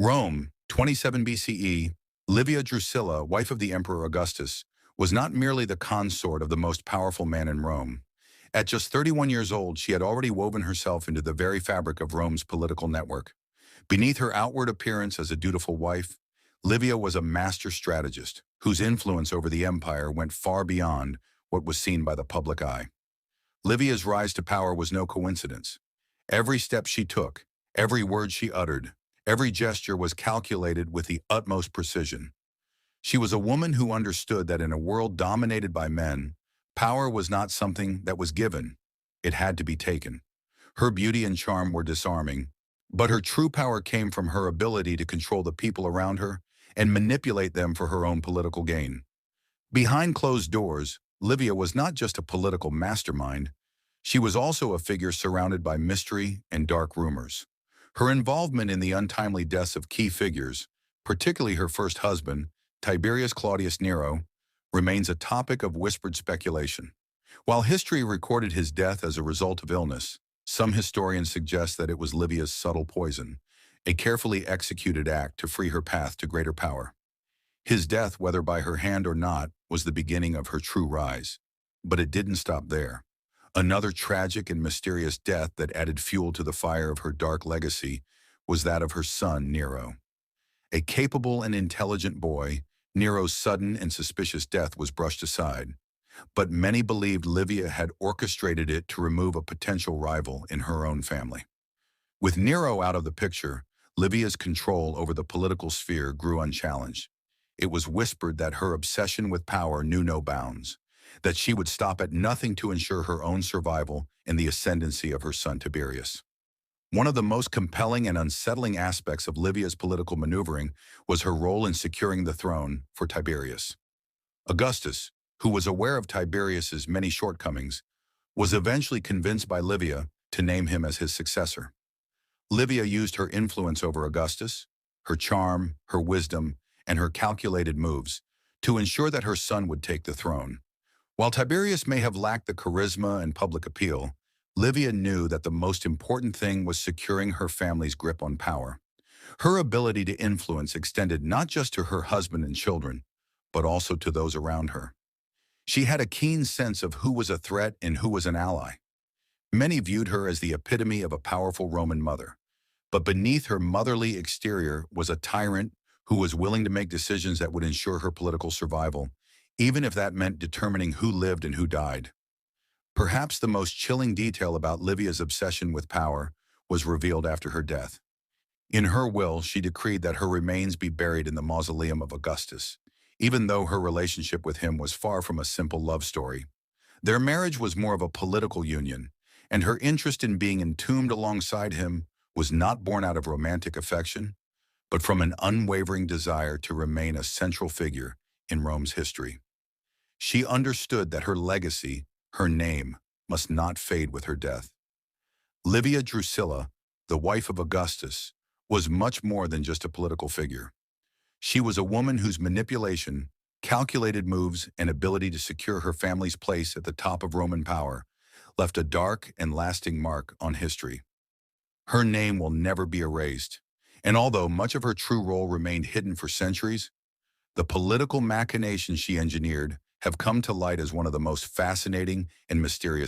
Rome, 27 BCE, Livia Drusilla, wife of the Emperor Augustus, was not merely the consort of the most powerful man in Rome. At just 31 years old, she had already woven herself into the very fabric of Rome's political network. Beneath her outward appearance as a dutiful wife, Livia was a master strategist whose influence over the empire went far beyond what was seen by the public eye. Livia's rise to power was no coincidence. Every step she took, every word she uttered, every gesture was calculated with the utmost precision. She was a woman who understood that in a world dominated by men, power was not something that was given. It had to be taken. Her beauty and charm were disarming, but her true power came from her ability to control the people around her and manipulate them for her own political gain. Behind closed doors, Livia was not just a political mastermind. She was also a figure surrounded by mystery and dark rumors. Her involvement in the untimely deaths of key figures, particularly her first husband, Tiberius Claudius Nero, remains a topic of whispered speculation. While history recorded his death as a result of illness, some historians suggest that it was Livia's subtle poison, a carefully executed act to free her path to greater power. His death, whether by her hand or not, was the beginning of her true rise. But it didn't stop there. Another tragic and mysterious death that added fuel to the fire of her dark legacy was that of her son, Nero. A capable and intelligent boy, Nero's sudden and suspicious death was brushed aside, but many believed Livia had orchestrated it to remove a potential rival in her own family. With Nero out of the picture, Livia's control over the political sphere grew unchallenged. It was whispered that her obsession with power knew no bounds, that she would stop at nothing to ensure her own survival and the ascendancy of her son Tiberius. One of the most compelling and unsettling aspects of Livia's political maneuvering was her role in securing the throne for Tiberius. Augustus, who was aware of Tiberius's many shortcomings, was eventually convinced by Livia to name him as his successor. Livia used her influence over Augustus, her charm, her wisdom, and her calculated moves to ensure that her son would take the throne. While Tiberius may have lacked the charisma and public appeal, Livia knew that the most important thing was securing her family's grip on power. Her ability to influence extended not just to her husband and children, but also to those around her. She had a keen sense of who was a threat and who was an ally. Many viewed her as the epitome of a powerful Roman mother, but beneath her motherly exterior was a tyrant who was willing to make decisions that would ensure her political survival, even if that meant determining who lived and who died. Perhaps the most chilling detail about Livia's obsession with power was revealed after her death. In her will, she decreed that her remains be buried in the mausoleum of Augustus, even though her relationship with him was far from a simple love story. Their marriage was more of a political union, and her interest in being entombed alongside him was not born out of romantic affection, but from an unwavering desire to remain a central figure in Rome's history. She understood that her legacy, her name, must not fade with her death. Livia Drusilla, the wife of Augustus, was much more than just a political figure. She was a woman whose manipulation, calculated moves, and ability to secure her family's place at the top of Roman power left a dark and lasting mark on history. Her name will never be erased, and although much of her true role remained hidden for centuries, the political machinations she engineered have come to light as one of the most fascinating and mysterious